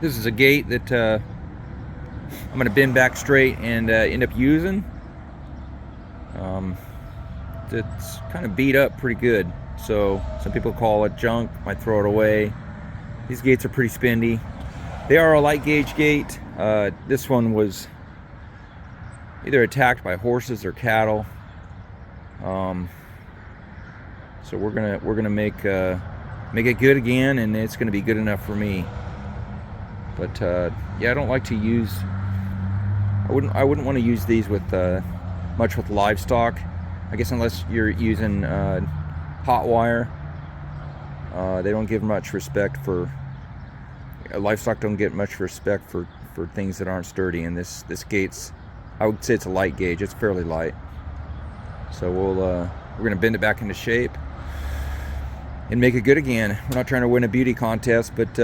This is a gate that I'm going to bend back straight and end up using. It's kind of beat up pretty good, so some people call it junk, might throw it away. These gates are pretty spendy. They are a light gauge gate. This one was either attacked by horses or cattle. So we're gonna make it good again, and it's gonna be good enough for me. But yeah, I don't like to use. I wouldn't want to use these with much with livestock. I guess unless you're using hot wire. They don't give much respect for livestock. Don't get much respect for things that aren't sturdy. And this gate's, I would say it's a light gauge. It's fairly light. So we're gonna bend it back into shape and make it good again. We're not trying to win a beauty contest, but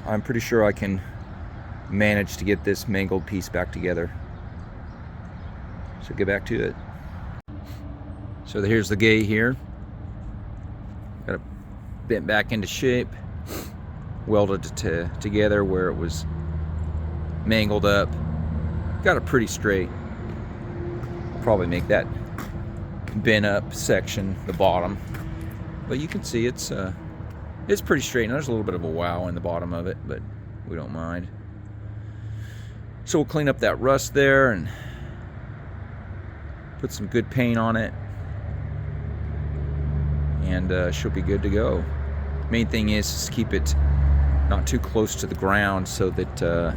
I'm pretty sure I can manage to get this mangled piece back together. So get back to it. So here's the gate here. Got it bent back into shape, welded it together where it was mangled up. Got it pretty straight. I'll probably make that bent up section the bottom, but you can see it's pretty straight. And there's a little bit of a wow in the bottom of it, but we don't mind. So we'll clean up that rust there and put some good paint on it, and she'll be good to go. Main thing is keep it not too close to the ground so that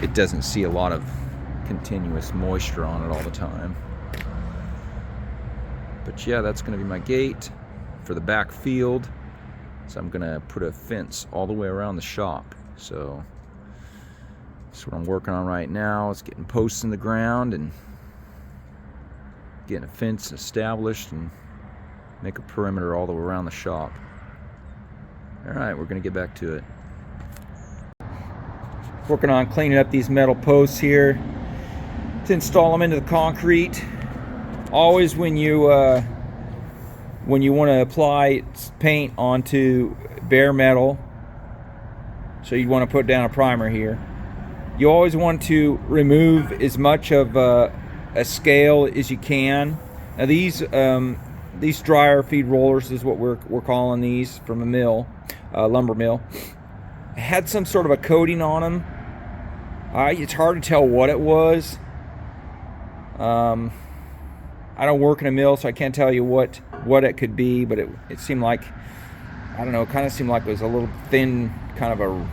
it doesn't see a lot of continuous moisture on it all the time. But yeah, that's going to be my gate for the back field. So I'm going to put a fence all the way around the shop. So that's what I'm working on right now. It's getting posts in the ground and getting a fence established and make a perimeter all the way around the shop. Alright, we're going to get back to it. Working on cleaning up these metal posts here to install them into the concrete. Always when you want to apply paint onto bare metal, so you want to put down a primer here, you always want to remove as much of a scale as you can. Now these dryer feed rollers is what we're calling these, from a mill, lumber mill, had some sort of a coating on them. It's hard to tell what it was. I don't work in a mill, so I can't tell you what it could be, but it seemed like, I don't know, it kind of seemed like it was a little thin, kind of a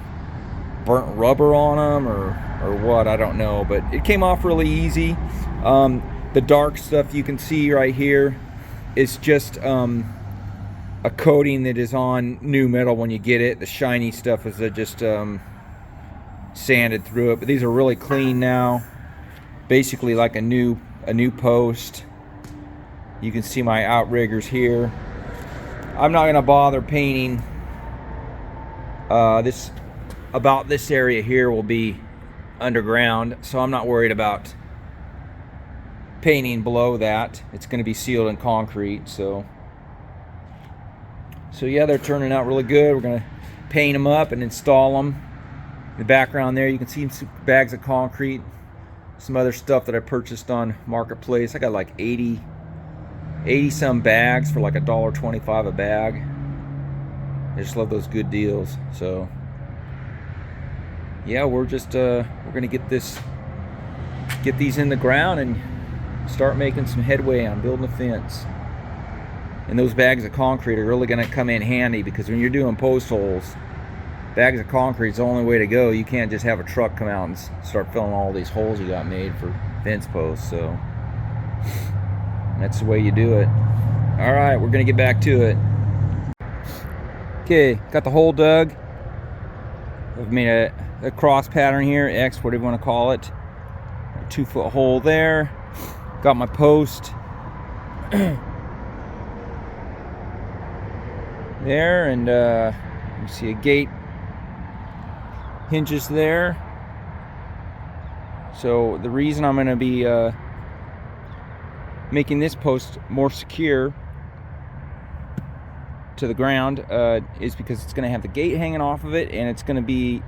burnt rubber on them, or what, I don't know, but it came off really easy. The dark stuff you can see right here is just a coating that is on new metal when you get it. The shiny stuff is just sanded through it, but these are really clean now, basically like a new post. You can see my outriggers here. I'm not gonna bother painting this area here will be underground, so I'm not worried about painting below that. It's going to be sealed in concrete. So yeah, they're turning out really good. We're going to paint them up and install them. In the background there you can see some bags of concrete, some other stuff that I purchased on Marketplace. I got like 80 some bags for like $1.25 a bag. I just love those good deals. So yeah, we're gonna get these in the ground and start making some headway on building a fence. And those bags of concrete are really gonna come in handy, because when you're doing post holes, bags of concrete is the only way to go. You can't just have a truck come out and start filling all these holes you got made for fence posts. So that's the way you do it. All right, we're gonna get back to it. Okay, got the hole dug. I've made a cross pattern here, X, whatever you want to call it. A 2-foot hole there. Got my post there, and you see a gate hinges there. So the reason I'm going to be making this post more secure to the ground is because it's going to have the gate hanging off of it, and it's going to be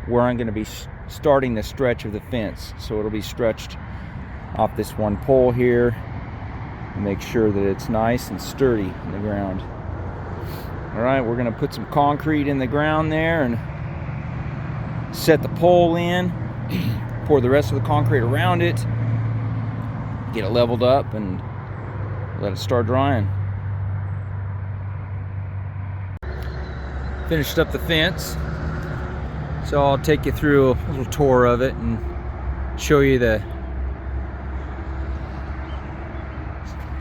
where I'm going to be starting the stretch of the fence. So it'll be stretched off this one pole here, and make sure that it's nice and sturdy in the ground. All right, we're going to put some concrete in the ground there and set the pole in, pour the rest of the concrete around it, get it leveled up, and let it start drying. Finished up the fence, so I'll take you through a little tour of it and show you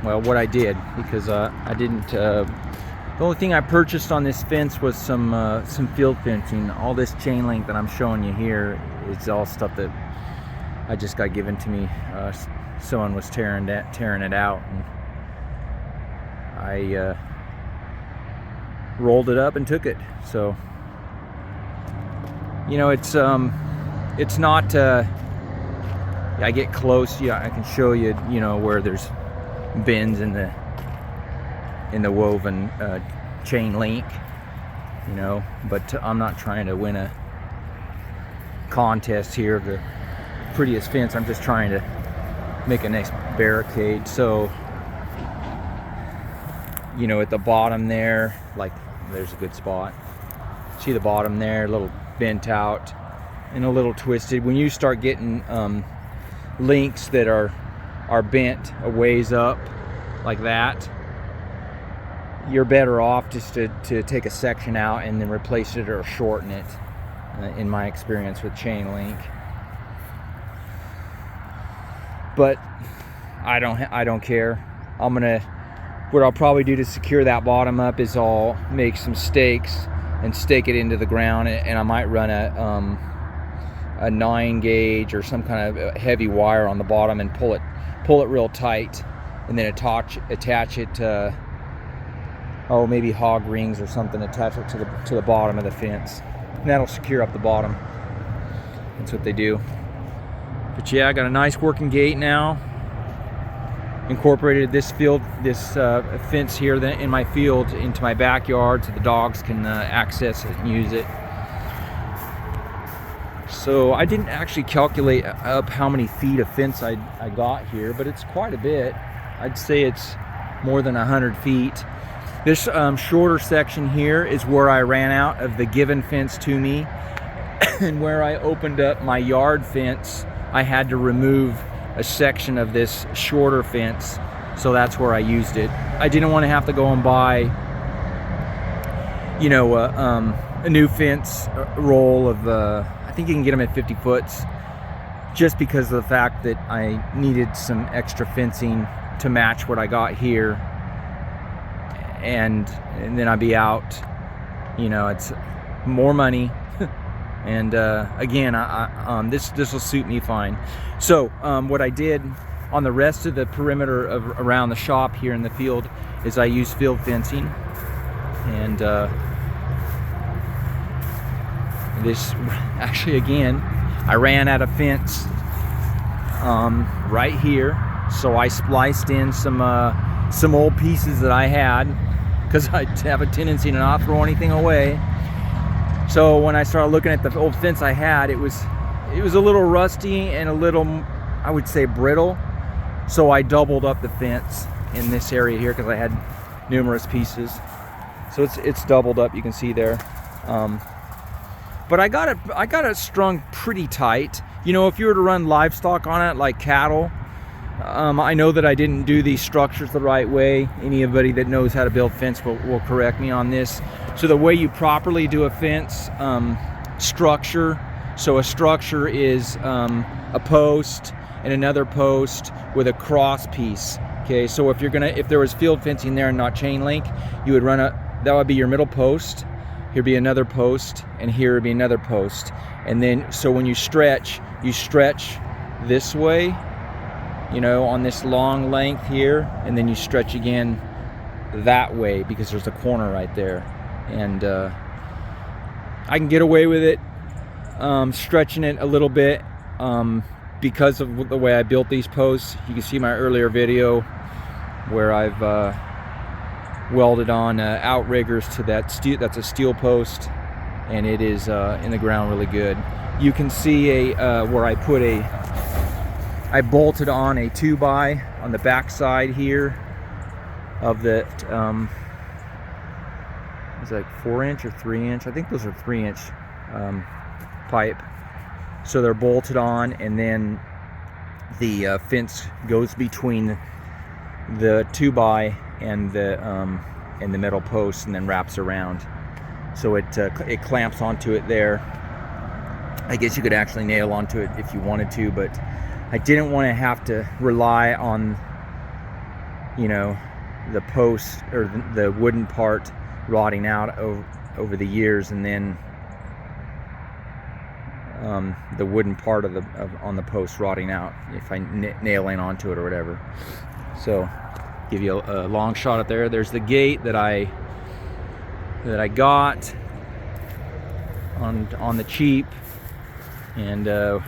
what I did, because I didn't. The only thing I purchased on this fence was some field fencing. All this chain link that I'm showing you here is all stuff that I just got given to me. Someone was tearing it out, and I rolled it up and took it. So, you know, it's not. I get close. Yeah, I can show you. You know, where there's bends in the woven chain link. You know, but I'm not trying to win a contest here of the prettiest fence. I'm just trying to make a nice barricade. So, you know, at the bottom there, like, there's a good spot. See the bottom there, a little bent out and a little twisted. When you start getting links that are bent a ways up like that, you're better off just to take a section out and then replace it or shorten it, in my experience with chain link. But I don't care. What I'll probably do to secure that bottom up is I'll make some stakes and stake it into the ground, and I might run a 9 gauge or some kind of heavy wire on the bottom and pull it real tight, and then attach it to maybe hog rings or something, attach it to the bottom of the fence, and that'll secure up the bottom. That's what they do. But yeah, I got a nice working gate now. Incorporated this fence here in my field into my backyard, so the dogs can access it and use it. So I didn't actually calculate up how many feet of fence I got here, but it's quite a bit. I'd say it's more than 100 feet. This shorter section here is where I ran out of the given fence to me, and where I opened up my yard fence, I had to remove a section of this shorter fence, so that's where I used it. I didn't want to have to go and buy, you know, a new fence roll of I think you can get them at 50 foots, just because of the fact that I needed some extra fencing to match what I got here, and then I'd be out. You know, it's more money. And again, this will suit me fine. So what I did on the rest of the perimeter around the shop here in the field is I used field fencing, and this actually, again, I ran out of fence right here, so I spliced in some old pieces that I had, because I have a tendency to not throw anything away. So when I started looking at the old fence I had, it was a little rusty and a little, I would say, brittle. So I doubled up the fence in this area here, because I had numerous pieces. So it's doubled up, you can see there. But I got it strung pretty tight. You know, if you were to run livestock on it, like cattle, I know that I didn't do these structures the right way. Anybody that knows how to build fence will correct me on this. So the way you properly do a fence structure, so a structure is a post and another post with a cross piece. Okay, so if there was field fencing there and not chain link, you would run that would be your middle post. Here'd be another post, and here would be another post. And then, so when you stretch this way, you know, on this long length here, and then you stretch again that way, because there's a corner right there. And I can get away with it stretching it a little bit because of the way I built these posts. You can see my earlier video where I've welded on outriggers to that steel. That's a steel post, and it is in the ground really good. You can see where I put I bolted on a 2x on the back side here of the it's like 4-inch or 3-inch. I think those are 3-inch pipe. So they're bolted on, and then the fence goes between the 2x and the metal post, and then wraps around. So it clamps onto it there. I guess you could actually nail onto it if you wanted to, but I didn't want to have to rely on, you know, the post or the wooden part rotting out over the years, and then the wooden part on the post rotting out if I nail in onto it or whatever. So give you a long shot at there. There's the gate that I got on the cheap and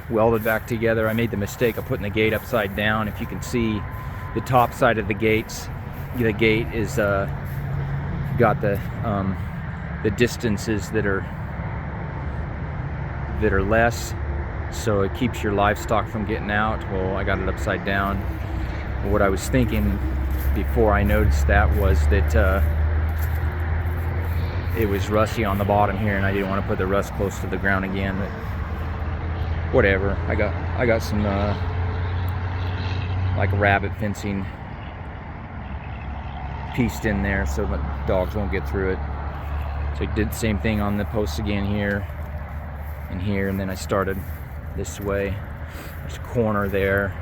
welded back together. I made the mistake of putting the gate upside down. If you can see the top side of the gate is got the distances that are less, so it keeps your livestock from getting out. Well, I got it upside down. What I was thinking before I noticed that was that it was rusty on the bottom here, and I didn't want to put the rust close to the ground again, but whatever. I got some like rabbit fencing pieced in there so the dogs won't get through it. So I did the same thing on the posts again here and here, and then I started this way. There's a corner there.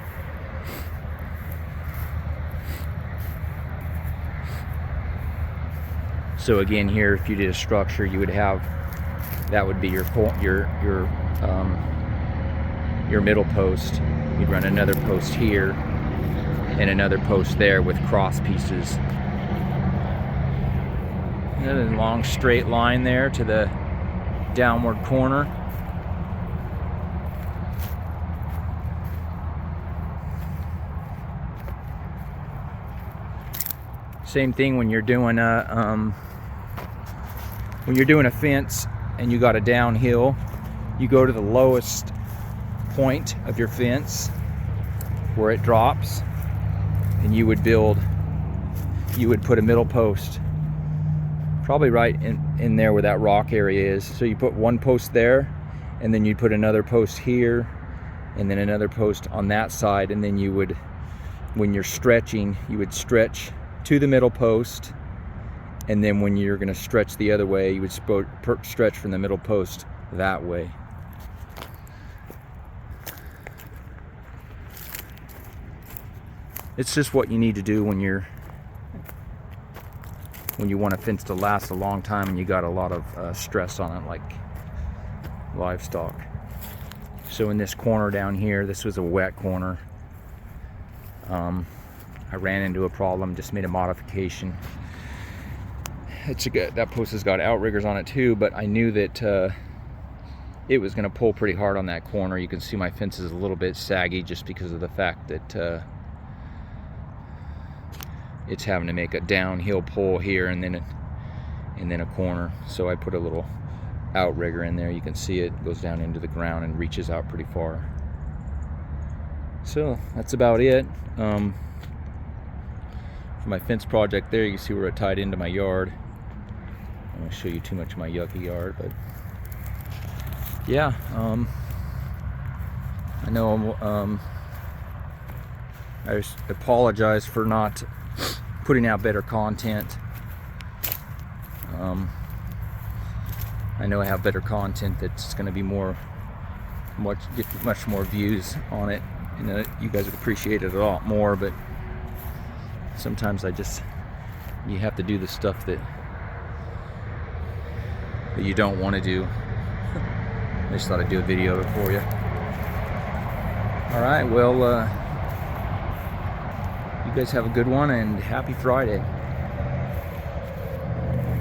So again, here, if you did a structure, you would have, that would be your middle post. You'd run another post here and another post there with cross pieces. And then a long straight line there to the downward corner. Same thing when you're doing a fence and you got a downhill, you go to the lowest point of your fence where it drops, and you would put a middle post probably right in there where that rock area is. So you put one post there, and then you'd put another post here, and then another post on that side, and then you would, when you're stretching, you would stretch to the middle post, and then when you're going to stretch the other way, you would stretch from the middle post that way. It's just what you need to do when you want a fence to last a long time and you got a lot of stress on it, like livestock. So in this corner down here, this was a wet corner. I ran into a problem, just made a modification. That post has got outriggers on it too, but I knew that it was going to pull pretty hard on that corner. You can see my fence is a little bit saggy just because of the fact that it's having to make a downhill pull here and then a corner. So I put a little outrigger in there. You can see it goes down into the ground and reaches out pretty far. So that's about it. For my fence project there, you can see where it tied into my yard. I don't want to show you too much of my yucky yard, but yeah, I know I just apologize for not putting out better content. I know I have better content that's going to be get much more views on it, and you guys would appreciate it a lot more, but sometimes you have to do the stuff that you don't want to do. I just thought I'd do a video of it for you. Alright, well, you guys have a good one, and happy Friday.